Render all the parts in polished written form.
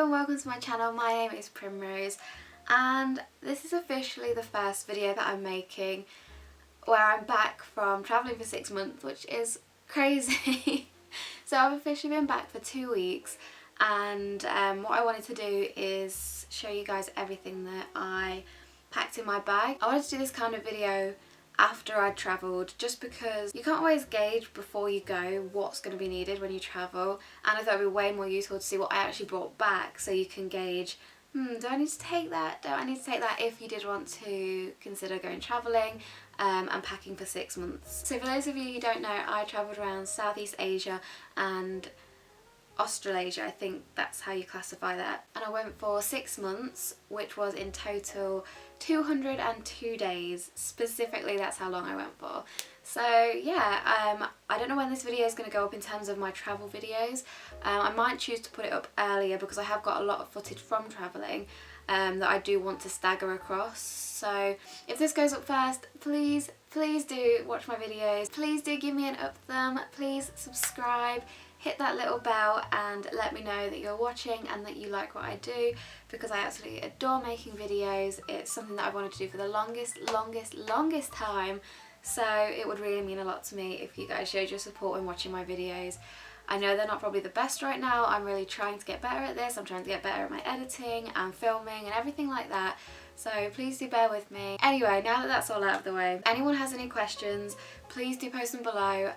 and welcome to my channel. My name is Primrose and this is officially the first video that I'm making where I'm back from travelling for 6 months, which is crazy. So I've officially been back for 2 weeks and what I wanted to do is show you guys everything that I packed in my bag. I wanted to do this kind of video after I'd travelled, just because you can't always gauge before you go what's going to be needed when you travel, and I thought it would be way more useful to see what I actually brought back so you can gauge, do I need to take that? Don't I need to take that if you did want to consider going travelling and packing for 6 months. So for those of you who don't know, I travelled around Southeast Asia and Australasia, I think that's how you classify that, and I went for 6 months, which was in total 202 days. Specifically, that's how long I went for. So yeah, I don't know when this video is going to go up in terms of my travel videos. I might choose to put it up earlier because I have got a lot of footage from travelling that I do want to stagger across. So if this goes up first, please do watch my videos. Please do give me an up thumb. Please subscribe. Hit that little bell and let me know that you're watching and that you like what I do, because I absolutely adore making videos. It's something that I've wanted to do for the longest time, so it would really mean a lot to me if you guys showed your support when watching my videos. I know they're not probably the best right now. I'm really trying to get better at this. I'm trying to get better at my editing and filming and everything like that. So please do bear with me. Anyway, now that that's all out of the way, if anyone has any questions, please do post them below.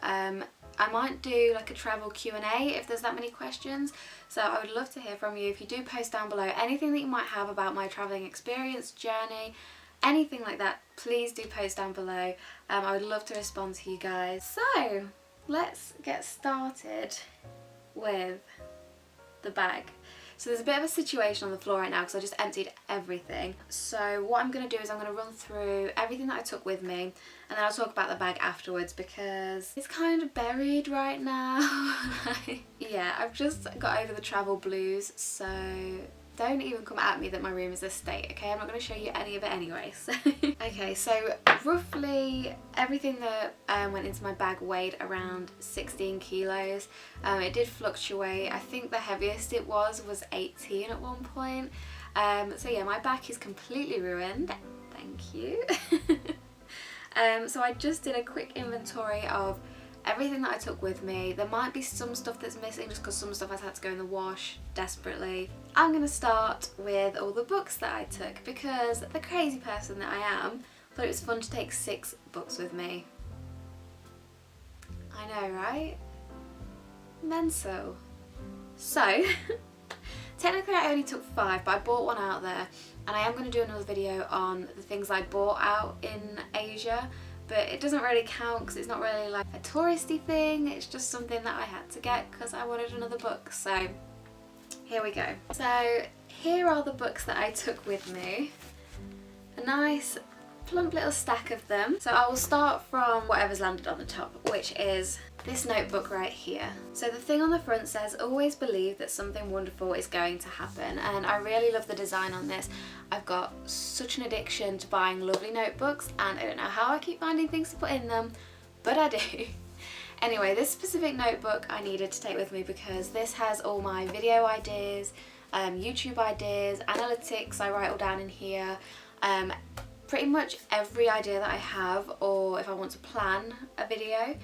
I might do like a travel Q&A if there's that many questions, so I would love to hear from you. If you do post down below anything that you might have about my travelling experience, journey, anything like that, please do post down below. I would love to respond to you guys. So let's get started with the bag. So there's a bit of a situation on the floor right now because I just emptied everything. So what I'm going to do is I'm going to run through everything that I took with me, and then I'll talk about the bag afterwards because it's kind of buried right now. Yeah, I've just got over the travel blues, so don't even come at me that my room is a state, okay? I'm not going to show you any of it anyway. So. Okay, so roughly everything that went into my bag weighed around 16 kilos. It did fluctuate. I think the heaviest it was 18 at one point. So yeah, my back is completely ruined. Thank you. So I just did a quick inventory of everything that I took with me. There might be some stuff that's missing just because some stuff has had to go in the wash desperately. I'm going to start with all the books that I took because the crazy person that I am, thought it was fun to take 6 books with me. I know, right? Mental. So, technically I only took 5, but I bought one out there, and I am going to do another video on the things I bought out in Asia. But it doesn't really count because it's not really like a touristy thing, it's just something that I had to get because I wanted another book. So here we go. So here are the books that I took with me. A nice plump little stack of them. So I will start from whatever's landed on the top, which is this notebook right here. So the thing on the front says, always believe that something wonderful is going to happen, and I really love the design on this. I've got such an addiction to buying lovely notebooks, and I don't know how I keep finding things to put in them, but I do. Anyway, this specific notebook I needed to take with me because this has all my video ideas, YouTube ideas, analytics I write all down in here. Pretty much every idea that I have, or if I want to plan a video,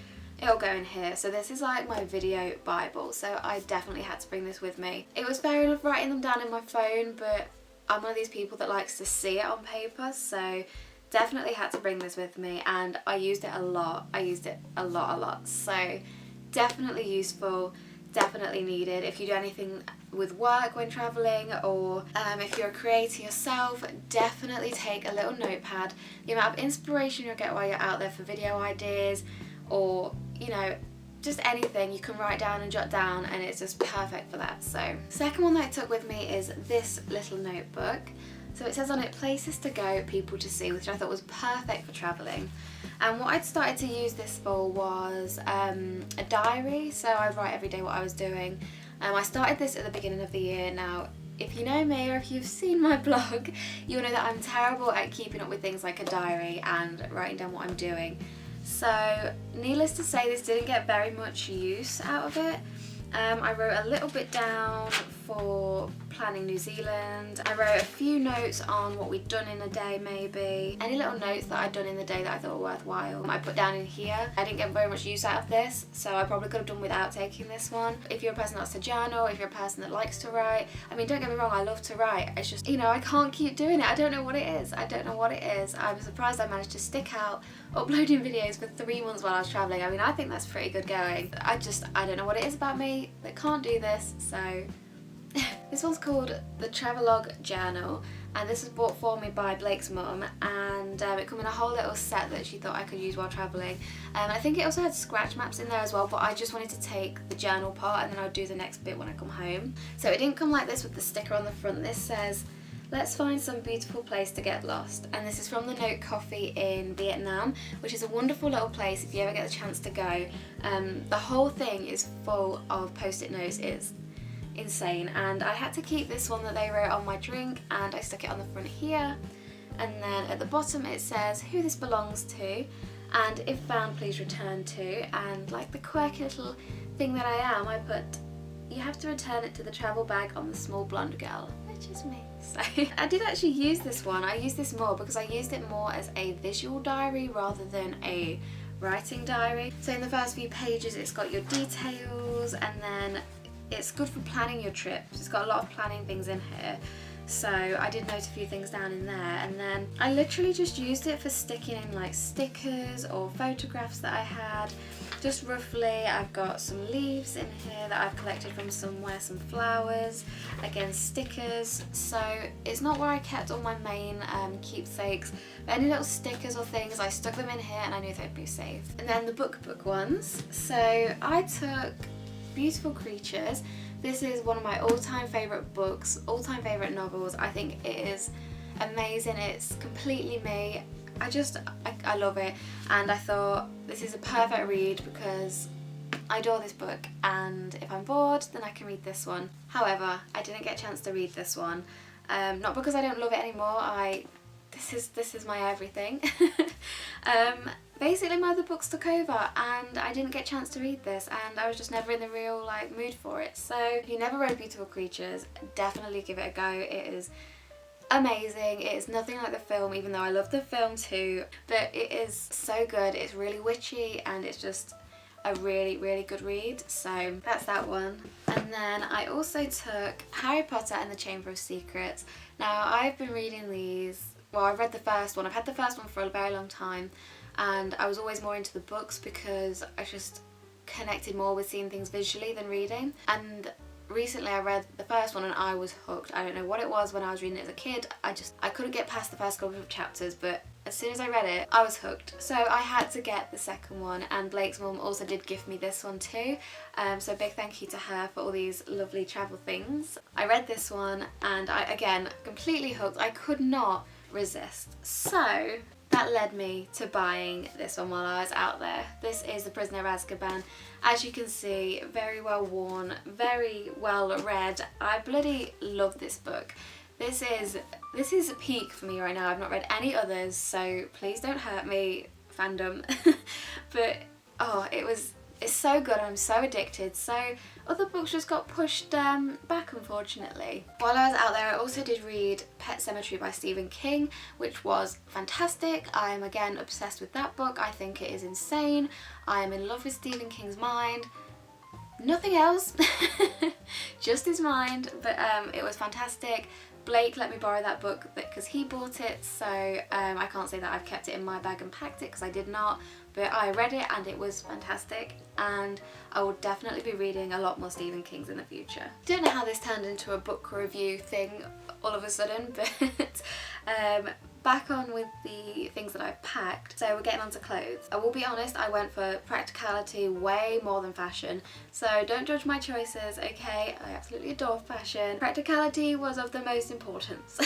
it'll go in here. So this is like my video bible, so I definitely had to bring this with me. It was fair enough writing them down in my phone, but I'm one of these people that likes to see it on paper, so definitely had to bring this with me, and I used it a lot. I used it a lot, so definitely useful, definitely needed. If you do anything with work when travelling, or if you're a creator yourself, definitely take a little notepad. The amount of inspiration you'll get while you're out there for video ideas, or you know, just anything you can write down and jot down, and it's just perfect for that. So second one that I took with me is this little notebook. So it says on it, places to go, people to see, which I thought was perfect for travelling. And what I'd started to use this for was a diary, so I'd write every day what I was doing. I started this at the beginning of the year. Now, if you know me or if you've seen my blog, you'll know that I'm terrible at keeping up with things like a diary and writing down what I'm doing. So needless to say, this didn't get very much use out of it. I wrote a little bit down for planning New Zealand. I wrote a few notes on what we'd done in a day maybe. Any little notes that I'd done in the day that I thought were worthwhile I put down in here. I didn't get very much use out of this, so I probably could have done without taking this one. If you're a person that likes to journal, if you're a person that likes to write, I mean, don't get me wrong, I love to write. It's just, you know, I can't keep doing it. I don't know what it is. I don't know what it is. I'm surprised I managed to stick out uploading videos for 3 months while I was travelling. I mean, I think that's pretty good going. I don't know what it is about me that can't do this, so... This one's called the Travelogue Journal, and this was bought for me by Blake's mum, and it came in a whole little set that she thought I could use while travelling. I think it also had scratch maps in there as well, but I just wanted to take the journal part and then I'd do the next bit when I come home. So it didn't come like this with the sticker on the front. This says, "Let's find some beautiful place to get lost," and this is from the Note Coffee in Vietnam, which is a wonderful little place if you ever get the chance to go. The whole thing is full of post-it notes. It's insane, and I had to keep this one that they wrote on my drink, and I stuck it on the front here, and then at the bottom it says who this belongs to, and if found please return to, and like the quirky little thing that I am, I put, you have to return it to the travel bag on the small blonde girl, which is me. So I did actually use this one. I used this more because I used it more as a visual diary rather than a writing diary. So in the first few pages it's got your details, and then it's good for planning your trips. It's got a lot of planning things in here. So I did note a few things down in there, and then I literally just used it for sticking in like stickers or photographs that I had. Just roughly, I've got some leaves in here that I've collected from somewhere, some flowers, again stickers. So it's not where I kept all my main keepsakes, but any little stickers or things, I stuck them in here and I knew they'd be safe. And then the book ones. So I took Beautiful Creatures. This is one of my all-time favourite books, all-time favourite novels. I think it is amazing. It's completely me. I love it, and I thought this is a perfect read because I adore this book, and if I'm bored then I can read this one. However, I didn't get a chance to read this one, not because I don't love it anymore. This is my everything. Basically my other books took over and I didn't get a chance to read this, and I was just never in the real like mood for it. So if you never read Beautiful Creatures, definitely give it a go. It is amazing. It is nothing like the film, even though I love the film too, but it is so good. It's really witchy and it's just a really good read. So that's that one. And then I also took Harry Potter and the Chamber of Secrets. Now I've been reading these, well, I've read the first one. I've had the first one for a very long time, and I was always more into the books because I just connected more with seeing things visually than reading. And recently I read the first one and I was hooked. I don't know what it was when I was reading it as a kid. I couldn't get past the first couple of chapters, but as soon as I read it, I was hooked. So I had to get the second one, and Blake's mum also did gift me this one too. So big thank you to her for all these lovely travel things. I read this one and I, again, completely hooked. I could not resist. So that led me to buying this one while I was out there. This is The Prisoner of Azkaban. As you can see, very well worn, very well read. I bloody love this book. This is a peak for me right now. I've not read any others, so please don't hurt me, fandom. But oh, it's so good. I'm so addicted. So other books just got pushed back, unfortunately. While I was out there, I also did read Pet Sematary by Stephen King, which was fantastic. I am again obsessed with that book. I think it is insane. I am in love with Stephen King's mind. Nothing else, just his mind. But it was fantastic. Blake let me borrow that book because he bought it, so I can't say that I've kept it in my bag and packed it because I did not, but I read it and it was fantastic, and I will definitely be reading a lot more Stephen King's in the future. Don't know how this turned into a book review thing all of a sudden, but back on with the things that I've packed. So we're getting on to clothes. I will be honest, I went for practicality way more than fashion, so don't judge my choices, okay? I absolutely adore fashion. Practicality was of the most importance.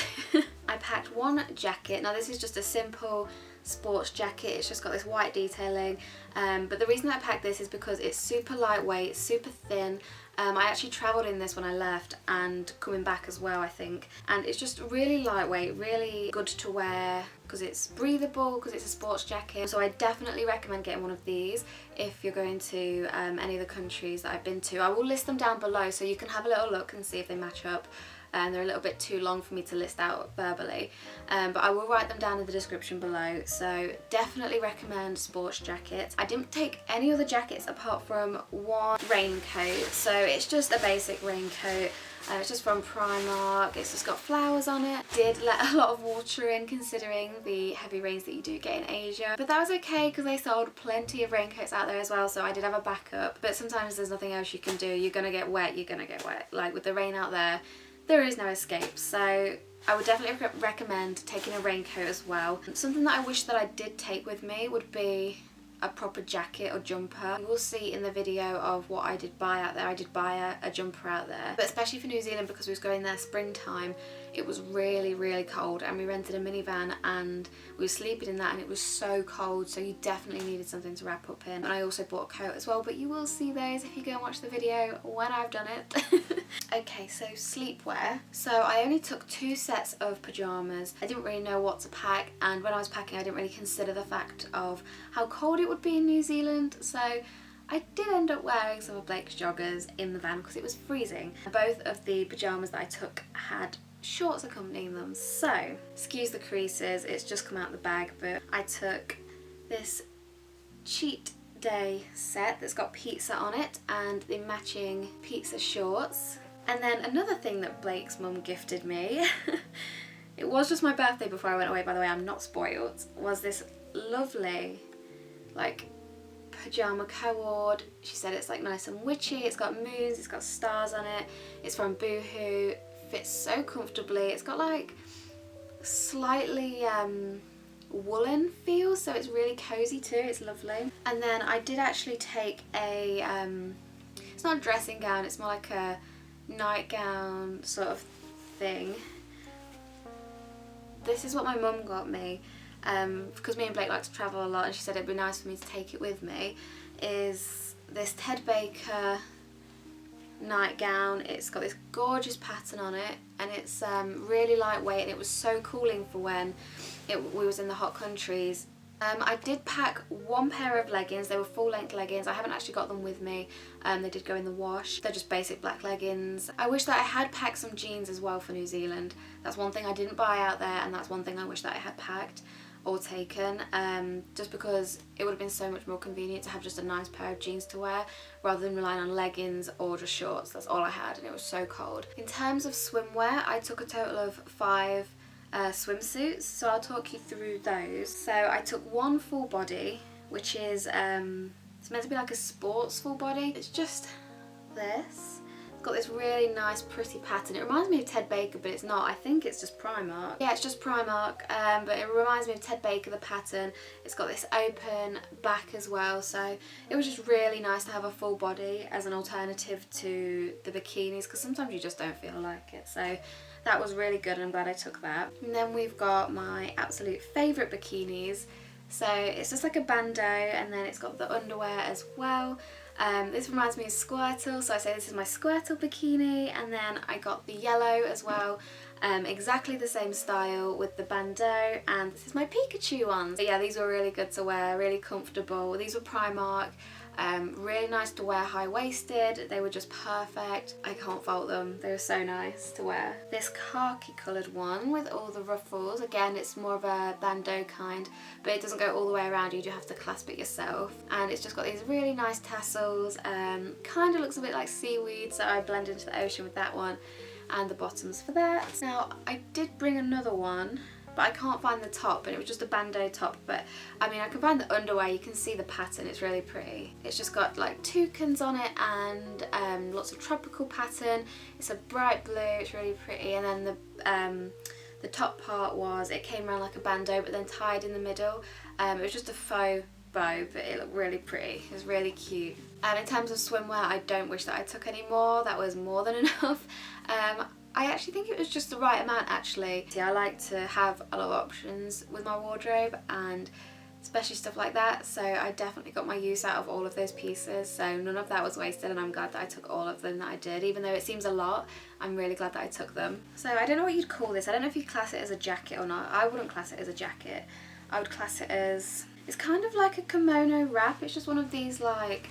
I packed one jacket. Now this is just a simple sports jacket, it's just got this white detailing, but the reason I packed this is because it's super lightweight, super thin. I actually travelled in this when I left and coming back as well, I think, and it's just really lightweight, really good to wear because it's breathable, because it's a sports jacket. So I definitely recommend getting one of these if you're going to any of the countries that I've been to. I will list them down below so you can have a little look and see if they match up. And they're a little bit too long for me to list out verbally, but I will write them down in the description below. So definitely recommend sports jackets. I didn't take any other jackets apart from one raincoat, so it's just a basic raincoat. It's just from Primark, it's just got flowers on it. Did let a lot of water in considering the heavy rains that you do get in Asia, but that was okay because they sold plenty of raincoats out there as well, so I did have a backup. But sometimes there's nothing else you can do, you're gonna get wet, you're gonna get wet. Like with the rain out there, there is no escape, so I would definitely recommend taking a raincoat as well. Something that I wish that I did take with me would be a proper jacket or jumper. You will see in the video of what I did buy out there. I did buy a jumper out there, but especially for New Zealand because we was going there springtime, it was really, really cold, and we rented a minivan and we were sleeping in that and it was so cold, so you definitely needed something to wrap up in. And I also bought a coat as well, but you will see those if you go and watch the video when I've done it. Okay, so sleepwear. So I only took 2 sets of pyjamas. I didn't really know what to pack, and when I was packing I didn't really consider the fact of how cold it would be in New Zealand, so I did end up wearing some of Blake's joggers in the van because it was freezing. Both of the pyjamas that I took had shorts accompanying them, so excuse the creases, it's just come out the bag, but I took this cheat day set that's got pizza on it and the matching pizza shorts. And then another thing that Blake's mum gifted me, it was just my birthday before I went away, by the way, I'm not spoiled, was this lovely like pyjama cord. She said it's like nice and witchy, it's got moons, it's got stars on it, it's from Boohoo, fits so comfortably, it's got like slightly woolen feel, so it's really cozy too, it's lovely. And then I did actually take a, it's not a dressing gown, it's more like a nightgown sort of thing. This is what my mum got me, because me and Blake like to travel a lot and she said it'd be nice for me to take it with me, is this Ted Baker nightgown. It's got this gorgeous pattern on it and it's really lightweight, and it was so cooling for when we was in the hot countries. I did pack one pair of leggings. They were full length leggings. I haven't actually got them with me. They did go in the wash. They're just basic black leggings. I wish that I had packed some jeans as well for New Zealand. That's one thing I didn't buy out there, and that's one thing I wish that I had packed or taken, just because it would have been so much more convenient to have just a nice pair of jeans to wear rather than relying on leggings or just shorts. That's all I had and it was so cold. In terms of swimwear, I took a total of 5 swimsuits, so I'll talk you through those. So I took one full body, which is it's meant to be like a sports full body. It's just this. It's got this really nice pretty pattern. It reminds me of Ted Baker, but it's not. I think it's just Primark. Yeah, it's just Primark, but it reminds me of Ted Baker, the pattern. It's got this open back as well, so it was just really nice to have a full body as an alternative to the bikinis, because sometimes you just don't feel like it. So that was really good and I'm glad I took that. And then we've got my absolute favourite bikinis. So it's just like a bandeau and then it's got the underwear as well. This reminds me of Squirtle, so I say this is my Squirtle bikini, and then I got the yellow as well. Exactly the same style with the bandeau, and this is my Pikachu ones. But yeah, these were really good to wear, really comfortable. These were Primark. Really nice to wear high-waisted. They were just perfect. I can't fault them. They were so nice to wear. This khaki coloured one with all the ruffles. Again, it's more of a bandeau kind, but it doesn't go all the way around. You do have to clasp it yourself. And it's just got these really nice tassels. Kind of looks a bit like seaweed, so I blend into the ocean with that one. And the bottoms for that. Now, I did bring another one, but I can't find the top, and it was just a bandeau top. But I mean, I can find the underwear. You can see the pattern, it's really pretty. It's just got like toucans on it and lots of tropical pattern. It's a bright blue, it's really pretty. And then the top part was, it came around like a bandeau but then tied in the middle. It was just a faux bow, but it looked really pretty. It was really cute. In terms of swimwear, I don't wish that I took any more. That was more than enough. I actually think it was just the right amount actually. See, I like to have a lot of options with my wardrobe, and especially stuff like that, so I definitely got my use out of all of those pieces, so none of that was wasted, and I'm glad that I took all of them that I did. Even though it seems a lot, I'm really glad that I took them. So I don't know what you'd call this. I don't know if you'd class it as a jacket or not. I wouldn't class it as a jacket. I would class it as, it's kind of like a kimono wrap. It's just one of these like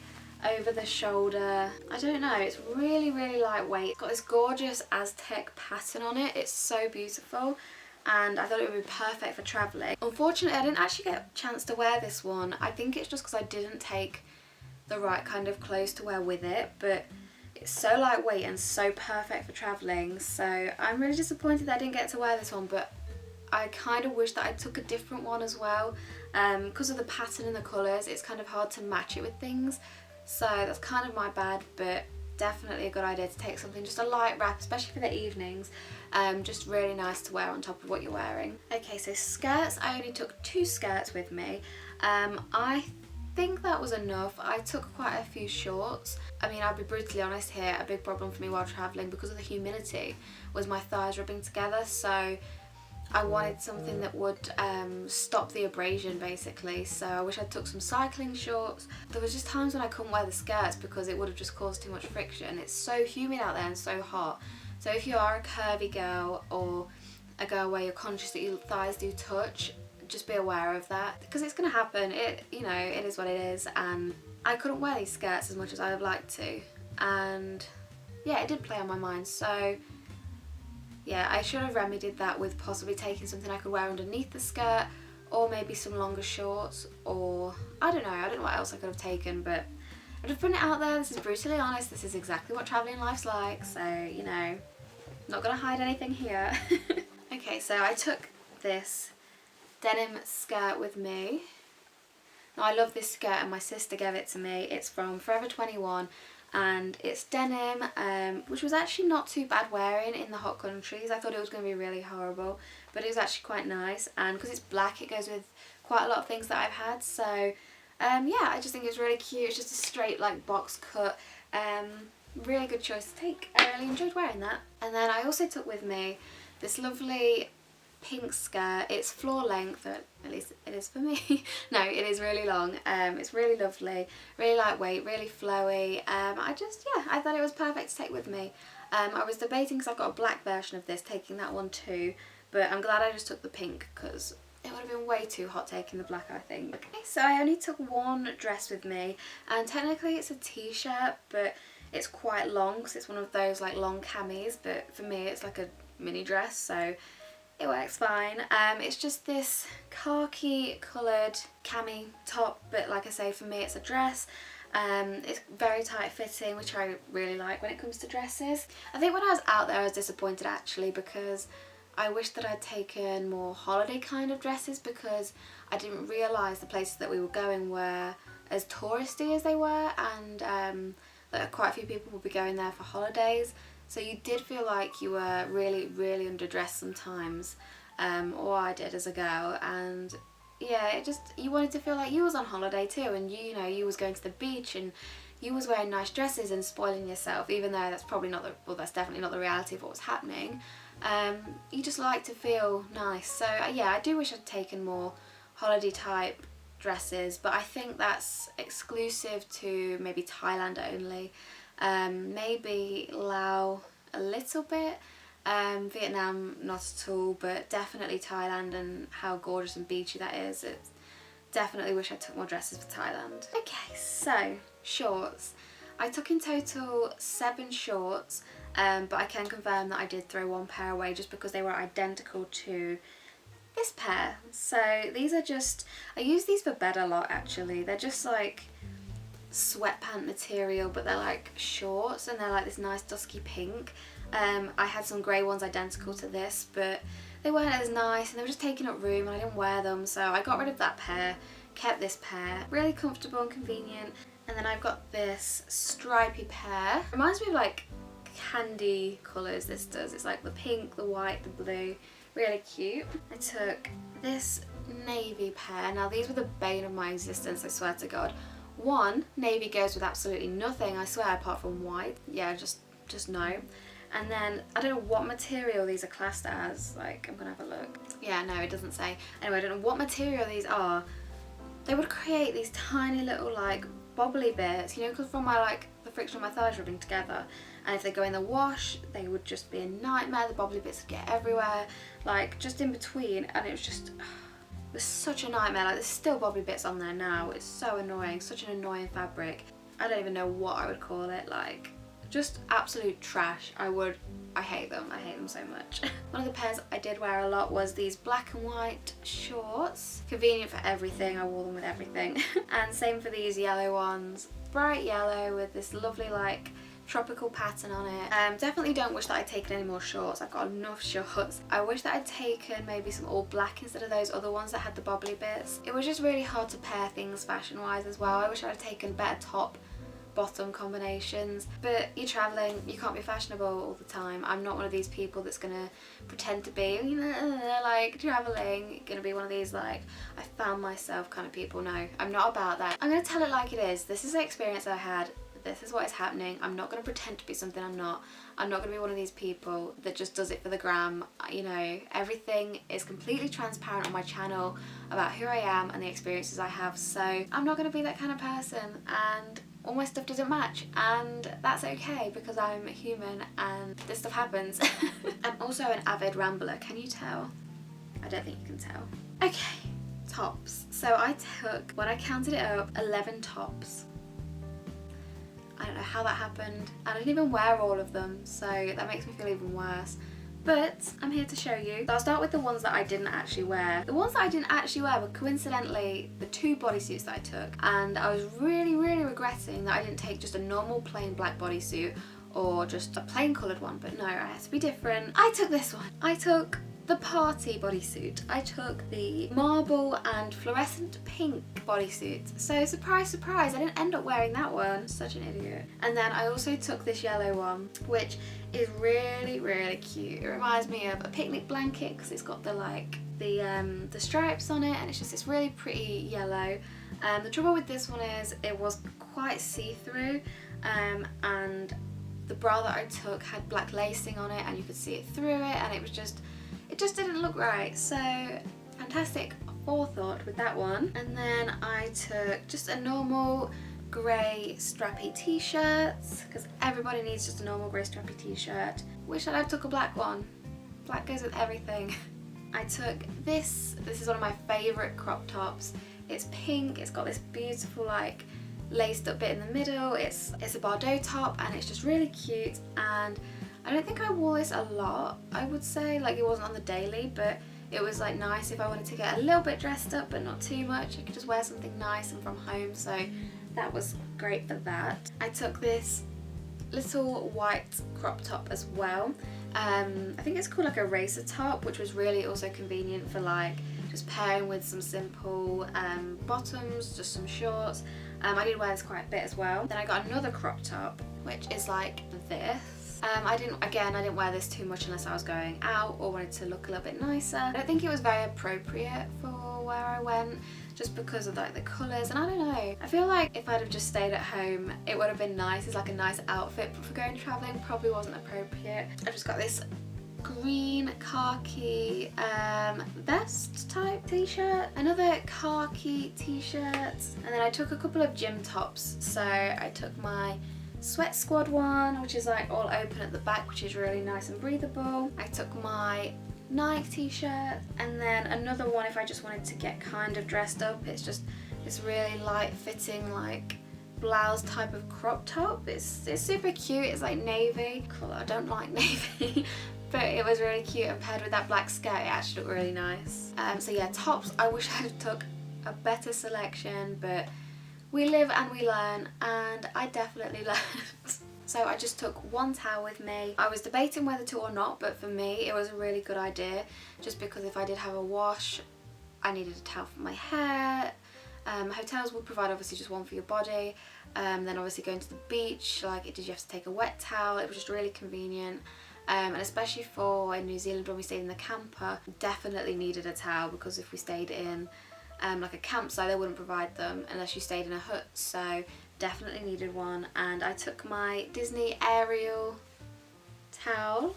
over the shoulder, I don't know, it's really lightweight. It's got this gorgeous Aztec pattern on it. It's so beautiful, and I thought it would be perfect for travelling. Unfortunately, I didn't actually get a chance to wear this one. I think it's just because I didn't take the right kind of clothes to wear with it, but it's so lightweight and so perfect for travelling, so I'm really disappointed that I didn't get to wear this one, but I kind of wish that I took a different one as well. Because of the pattern and the colours, it's kind of hard to match it with things, so that's kind of my bad, but definitely a good idea to take something, just a light wrap, especially for the evenings. Just really nice to wear on top of what you're wearing. Okay, so skirts, I only took 2 skirts with me. I think that was enough. I took quite a few shorts. I mean, I'll be brutally honest here, a big problem for me while travelling because of the humidity was my thighs rubbing together, so I wanted something that would stop the abrasion basically, so I wish I took some cycling shorts. There was just times when I couldn't wear the skirts because it would have just caused too much friction. It's so humid out there and so hot, so if you are a curvy girl or a girl where you're conscious that your thighs do touch, just be aware of that because it's going to happen. It, you know, it is what it is, and I couldn't wear these skirts as much as I would have liked to, and yeah, it did play on my mind. So yeah, I should have remedied that with possibly taking something I could wear underneath the skirt, or maybe some longer shorts, or I don't know what else I could have taken, but I'm just putting it out there. This is brutally honest, this is exactly what travelling life's like, so you know, not gonna hide anything here. Okay, so I took this denim skirt with me. Now I love this skirt and my sister gave it to me. It's from Forever 21 and it's denim, which was actually not too bad wearing in the hot countries. I thought it was going to be really horrible, but it was actually quite nice, and because it's black it goes with quite a lot of things that I've had, so yeah, I just think it's really cute. It's just a straight like box cut, really good choice to take. I really enjoyed wearing that. And then I also took with me this lovely pink skirt. It's floor length, at least it is for me. No, it is really long. It's really lovely, really lightweight, really flowy. I thought it was perfect to take with me. I was debating, because I've got a black version of this, taking that one too, but I'm glad I just took the pink because it would have been way too hot taking the black, I think. Okay, so I only took one dress with me, and technically it's a t-shirt, but it's quite long because it's one of those like long camis, but for me it's like a mini dress, so it works fine. It's just this khaki coloured cami top, but like I say, for me it's a dress. It's very tight fitting, which I really like when it comes to dresses. I think when I was out there I was disappointed actually, because I wish that I'd taken more holiday kind of dresses, because I didn't realise the places that we were going were as touristy as they were, and that quite a few people would be going there for holidays. So you did feel like you were really underdressed sometimes, or I did as a girl, and yeah, it just, you wanted to feel like you was on holiday too, and you know, you was going to the beach and you was wearing nice dresses and spoiling yourself, even though that's probably not the, well, that's definitely not the reality of what was happening. You just like to feel nice. So yeah, I do wish I'd taken more holiday type dresses, but I think that's exclusive to maybe Thailand only. Maybe Laos a little bit, Vietnam not at all, but definitely Thailand, and how gorgeous and beachy that is. It definitely wish I took more dresses for Thailand. Okay, so shorts. I took in total 7 shorts, but I can confirm that I did throw one pair away just because they were identical to this pair. So these are just, I use these for bed a lot actually. They're just like sweatpant material, but they're like shorts, and they're like this nice dusky pink. I had some grey ones identical to this, but they weren't as nice and they were just taking up room and I didn't wear them, so I got rid of that pair, kept this pair. Really comfortable and convenient. And then I've got this stripy pair. Reminds me of like candy colours, this does. It's like the pink, the white, the blue. Really cute. I took this navy pair. Now these were the bane of my existence, I swear to God. One, navy goes with absolutely nothing, I swear, apart from white. Yeah, just no. And then I don't know what material these are classed as. Like, I'm gonna have a look. Yeah, no, it doesn't say. Anyway, I don't know what material these are. They would create these tiny little like bobbly bits, you know, because from my like the friction of my thighs rubbing together, and if they go in the wash they would just be a nightmare. The bobbly bits would get everywhere, like just in between, and it was just it was such a nightmare. Like, there's still bobbly bits on there now. It's so annoying, such an annoying fabric. I don't even know what I would call it, like just absolute trash. I hate them so much. One of the pairs I did wear a lot was these black and white shorts. Convenient for everything, I wore them with everything. And same for these yellow ones. Bright yellow with this lovely like tropical pattern on it. Definitely don't wish that I'd taken any more shorts. I've got enough shorts. I wish that I'd taken maybe some all black instead of those other ones that had the bobbly bits. It was just really hard to pair things fashion wise as well. I wish I'd taken better top bottom combinations, but you're traveling, you can't be fashionable all the time. I'm not one of these people that's gonna pretend to be, you know, like traveling, gonna be one of these like I found myself kind of people. No, I'm not about that. I'm gonna tell it like it is. This is the experience I had. This is what is happening. I'm not going to pretend to be something I'm not. I'm not going to be one of these people that just does it for the gram. You know, everything is completely transparent on my channel about who I am and the experiences I have, so I'm not going to be that kind of person, and all my stuff doesn't match, and that's okay because I'm human and this stuff happens. I'm also an avid rambler, can you tell? I don't think you can tell. Okay, tops. So I took, when I counted it up, 11 tops. I don't know how that happened. I didn't even wear all of them, so that makes me feel even worse. But I'm here to show you. So I'll start with the ones that I didn't actually wear. The ones that I didn't actually wear were coincidentally the 2 bodysuits that I took, and I was really regretting that I didn't take just a normal plain black bodysuit or just a plain coloured one, but no, I had to be different. I took this one. I took the party bodysuit. I took the marble and fluorescent pink bodysuit. So surprise, surprise, I didn't end up wearing that one. Such an idiot. And then I also took this yellow one, which is really cute. It reminds me of a picnic blanket because it's got the like the stripes on it, and it's just this really pretty yellow. The trouble with this one is it was quite see-through, and the bra that I took had black lacing on it and you could see it through it, and it just didn't look right. So fantastic forethought with that one. And then I took just a normal grey strappy t-shirt because everybody needs just a normal grey strappy t-shirt. Wish that I took a black one. Black goes with everything. I took this. This is one of my favourite crop tops. It's pink. It's got this beautiful like laced up bit in the middle. It's a Bordeaux top and it's just really cute, and I don't think I wore this a lot, I would say. Like, it wasn't on the daily, but it was like nice if I wanted to get a little bit dressed up but not too much. I could just wear something nice and from home, so that was great for that. I took this little white crop top as well. I think it's called like a racer top, which was really also convenient for like just pairing with some simple bottoms, just some shorts. I did wear this quite a bit as well. Then I got another crop top, which is like this. I didn't wear this too much unless I was going out or wanted to look a little bit nicer. I don't think it was very appropriate for where I went, just because of like the colours, and I don't know. I feel like if I'd have just stayed at home, it would have been nice. It's like a nice outfit, but for going travelling, probably wasn't appropriate. I've just got this green khaki vest type t-shirt, another khaki t-shirt, and then I took a couple of gym tops. So I took my Sweat Squad one, which is like all open at the back, which is really nice and breathable. I took my Nike t-shirt, and then another one if I just wanted to get kind of dressed up. It's just this really light fitting like blouse type of crop top. It's super cute. It's like navy. Cool, I don't like navy. But it was really cute, and paired with that black skirt it actually looked really nice. So yeah, tops, I wish I had took a better selection, but we live and we learn, and I definitely learned. So I just took one towel with me. I was debating whether to or not, but for me it was a really good idea, just because if I did have a wash, I needed a towel for my hair. Hotels would provide obviously just one for your body. Then obviously going to the beach, like did you have to take a wet towel? It was just really convenient. And especially for in New Zealand when we stayed in the camper, definitely needed a towel, because if we stayed in like a campsite, they wouldn't provide them unless you stayed in a hut, so definitely needed one. And I took my Disney Ariel towel.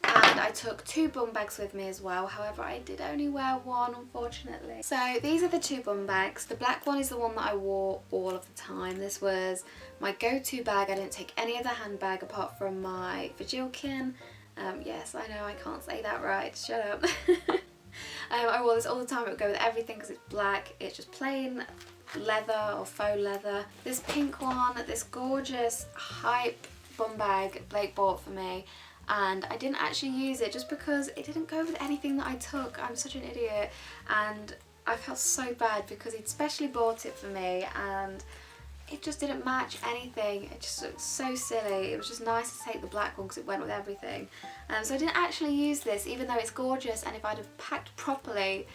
And I took 2 bum bags with me as well, however I did only wear one, unfortunately. So these are the 2 bum bags. The black one is the one that I wore all of the time. This was my go-to bag. I didn't take any other handbag apart from my Vajilkin. Yes, I know I can't say that right, shut up. I wore this all the time. It would go with everything because it's black. It's just plain leather or faux leather. This pink one, this gorgeous hype bum bag Blake bought for me, and I didn't actually use it just because it didn't go with anything that I took. I'm such an idiot, and I felt so bad because he'd specially bought it for me and it just didn't match anything. It just looked so silly. It was just nice to take the black one because it went with everything. So I didn't actually use this, even though it's gorgeous, and if I'd have packed properly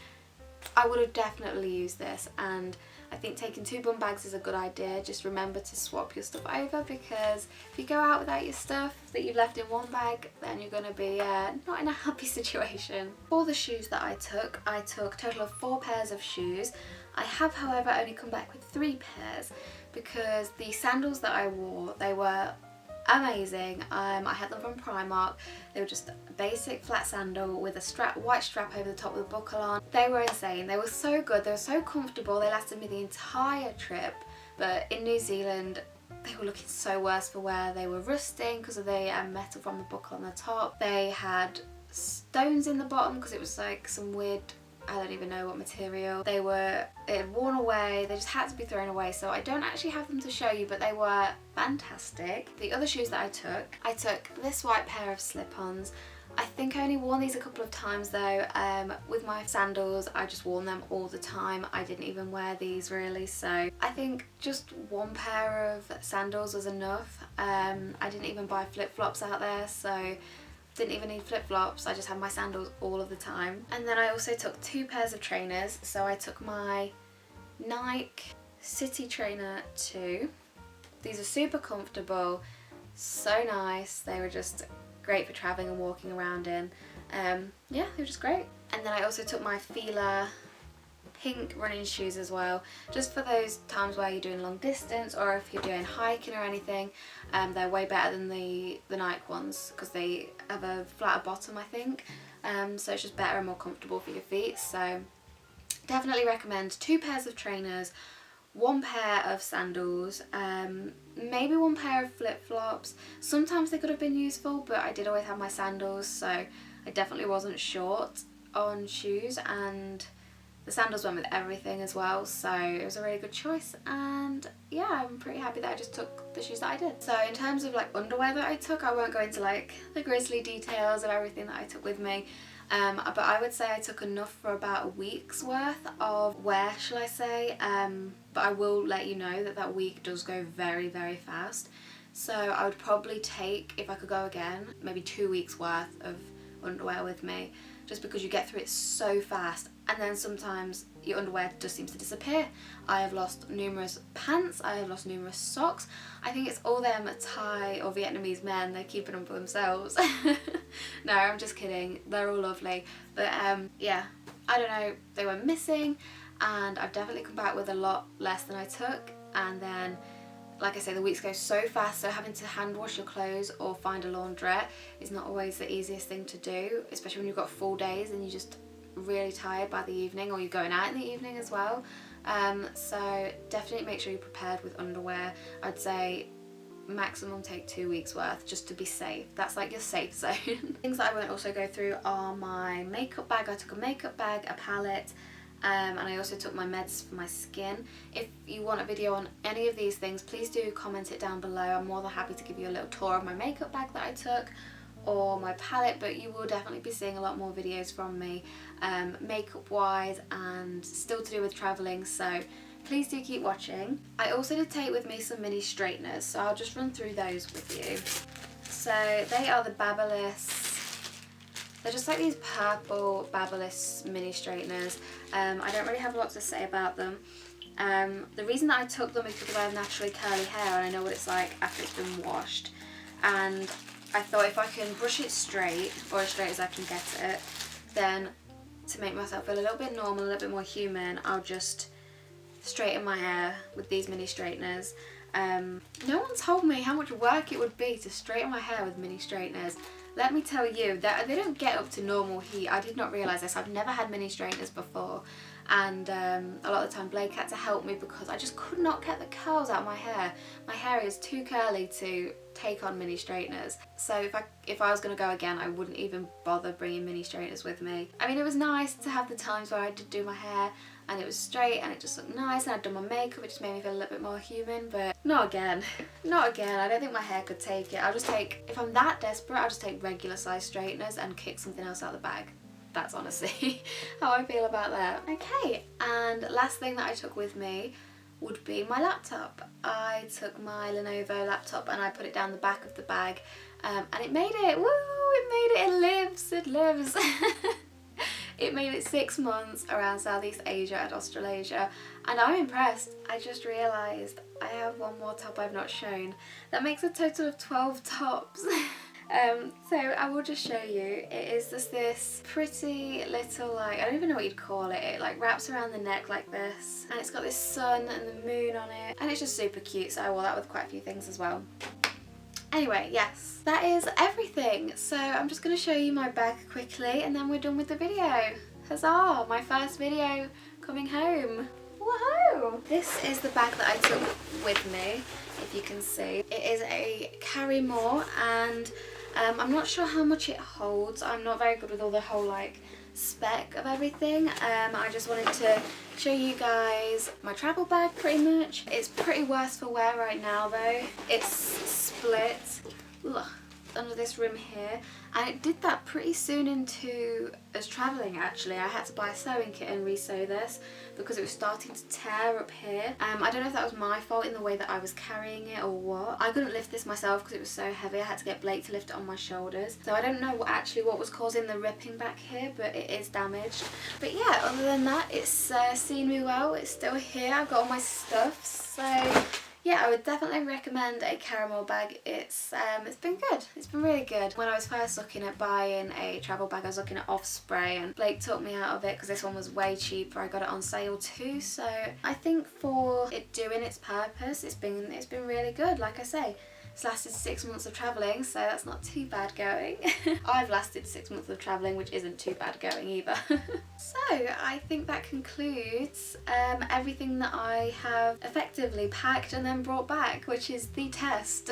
I would have definitely used this. And I think taking 2 bum bags is a good idea. Just remember to swap your stuff over, because if you go out without your stuff that you've left in one bag, then you're going to be not in a happy situation. For the shoes that I took a total of 4 pairs of shoes. I have, however, only come back with 3 pairs because the sandals that I wore, they were amazing. I had them from Primark. They were just a basic flat sandal with a white strap over the top with a buckle on. They were insane. They were so good. They were so comfortable. They lasted me the entire trip. But in New Zealand, they were looking so worse for wear. They were rusting because of the metal from the buckle on the top. They had stones in the bottom because it was like some weird, I don't even know what material. It had worn away. They just had to be thrown away, so I don't actually have them to show you, but they were fantastic. The other shoes that I took this white pair of slip-ons. I think I only worn these a couple of times though. With my sandals, I just worn them all the time. I didn't even wear these really, so I think just 1 pair of sandals was enough. I didn't even buy flip-flops out there, so didn't even need flip-flops. I just had my sandals all of the time. And then I also took 2 pairs of trainers. So I took my Nike City Trainer 2. These are super comfortable, so nice. They were just great for traveling and walking around in. Yeah, they were just great. And then I also took my Fila pink running shoes as well, just for those times where you're doing long distance or if you're doing hiking or anything. They're way better than the Nike ones because they have a flatter bottom, I think, so it's just better and more comfortable for your feet. So definitely recommend 2 pairs of trainers, 1 pair of sandals, maybe 1 pair of flip-flops. Sometimes they could have been useful, but I did always have my sandals, so I definitely wasn't short on shoes, and the sandals went with everything as well, so it was a really good choice. And yeah, I'm pretty happy that I just took the shoes that I did. So in terms of like underwear that I took, I won't go into like the grisly details of everything that I took with me, but I would say I took enough for about a week's worth of wear, shall I say. But I will let you know that that week does go very, very fast. So I would probably take, if I could go again, maybe 2 weeks worth of underwear with me, just because you get through it so fast. And then sometimes your underwear just seems to disappear. I have lost numerous pants, I have lost numerous socks. I think it's all them Thai or Vietnamese men, they're keeping them for themselves. No, I'm just kidding, they're all lovely. But yeah, I don't know, they were missing, and I've definitely come back with a lot less than I took. And then, like I say, the weeks go so fast, so having to hand wash your clothes or find a laundrette is not always the easiest thing to do, especially when you've got full days and you're just really tired by the evening, or you're going out in the evening as well. So definitely make sure you're prepared with underwear. I'd say maximum take 2 weeks worth just to be safe. That's like your safe zone. Things that I won't also go through are my makeup bag. I took a makeup bag, a palette, and I also took my meds for my skin. If you want a video on any of these things, please do comment it down below. I'm more than happy to give you a little tour of my makeup bag that I took, or my palette, but you will definitely be seeing a lot more videos from me makeup wise and still to do with travelling, so please do keep watching. I also did take with me some mini straighteners, so I'll just run through those with you. So they are the Babyliss. They're just like these purple Babyliss mini straighteners. I don't really have a lot to say about them. The reason that I took them is because I have naturally curly hair and I know what it's like after it's been washed, and I thought if I can brush it straight, or as straight as I can get it, then to make myself feel a little bit normal, a little bit more human, I'll just straighten my hair with these mini straighteners. No one told me how much work it would be to straighten my hair with mini straighteners. Let me tell you, that they don't get up to normal heat. I did not realise this. I've never had mini straighteners before, and a lot of the time Blake had to help me because I just could not get the curls out of my hair. My hair is too curly to take on mini straighteners. So if I was going to go again, I wouldn't even bother bringing mini straighteners with me. I mean, it was nice to have the times where I did do my hair and it was straight and it just looked nice, and I'd done my makeup, it just made me feel a little bit more human, but not again. Not again. I don't think my hair could take it. I'll just take, if I'm that desperate, I'll just take regular size straighteners and kick something else out of the bag. That's honestly how I feel about that. Okay, and last thing that I took with me would be my laptop. I took my Lenovo laptop and I put it down the back of the bag, and it made it. Woo! It made it. It lives. It lives. It made it 6 months around Southeast Asia and Australasia, and I'm impressed. I just realised I have one more top I've not shown. That makes a total of 12 tops. So I will just show you. It is just this pretty little, like, I don't even know what you'd call it. It like wraps around the neck like this, and it's got this sun and the moon on it, and it's just super cute, so I wore that with quite a few things as well. Anyway, yes, that is everything. So I'm just going to show you my bag quickly and then we're done with the video. Huzzah! My first video coming home. Woohoo! This is the bag that I took with me, if you can see. It is a KARRIMOR, and I'm not sure how much it holds. I'm not very good with all the whole like spec of everything. I just wanted to show you guys my travel bag pretty much. It's pretty worse for wear right now though. It's split under this rim here, and it did that pretty soon into us travelling actually. I had to buy a sewing kit and re-sew this because it was starting to tear up here. I don't know if that was my fault in the way that I was carrying it or what. I couldn't lift this myself because it was so heavy. I had to get Blake to lift it on my shoulders. So I don't know what was causing the ripping back here, but it is damaged. But yeah, other than that, it's seen me well. It's still here. I've got all my stuff. So yeah, I would definitely recommend a KARRIMOR bag. It's been good. It's been really good. When I was first looking at buying a travel bag, I was looking at Offspray, and Blake took me out of it because this one was way cheaper. I got it on sale too, so I think for it doing its purpose, it's been really good. Like I say, it's lasted 6 months of travelling, so that's not too bad going. I've lasted 6 months of travelling, which isn't too bad going either. So I think that concludes everything that I have effectively packed and then brought back, which is the test.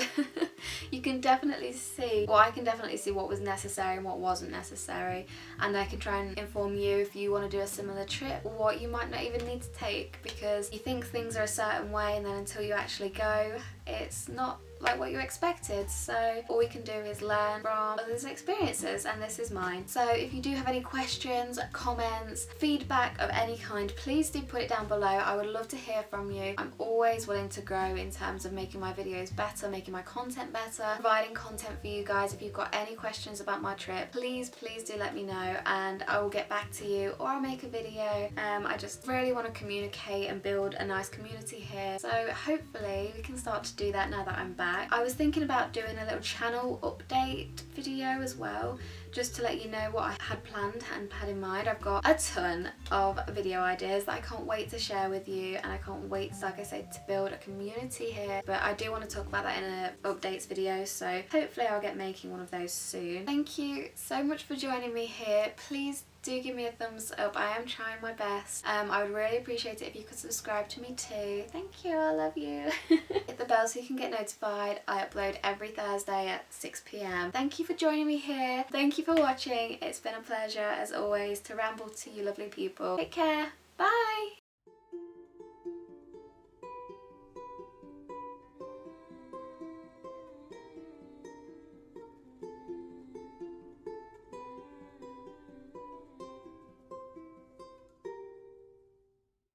You can definitely see, well, I can definitely see what was necessary and what wasn't necessary, and I can try and inform you if you want to do a similar trip, or what you might not even need to take, because you think things are a certain way and then until you actually go, it's not like what you expected. So all we can do is learn from others' experiences, and this is mine. So if you do have any questions, comments, feedback of any kind, please do put it down below. I would love to hear from you. I'm always willing to grow in terms of making my videos better, making my content better, providing content for you guys. If you've got any questions about my trip, please do let me know and I will get back to you, or I'll make a video. I just really want to communicate and build a nice community here, so hopefully we can start to do that now that I'm back. I was thinking about doing a little channel update video as well, just to let you know what I had planned and had in mind. I've got a ton of video ideas that I can't wait to share with you, and I can't wait, like I said, to build a community here. But I do want to talk about that in an updates video, so hopefully I'll get making one of those soon. Thank you so much for joining me here. Please do give me a thumbs up. I am trying my best. I would really appreciate it if you could subscribe to me too. Thank you, I love you. Hit the bell so you can get notified. I upload every Thursday at 6 PM. Thank you for joining me here. Thank you for watching. It's been a pleasure as always to ramble to you lovely people. Take care. Bye.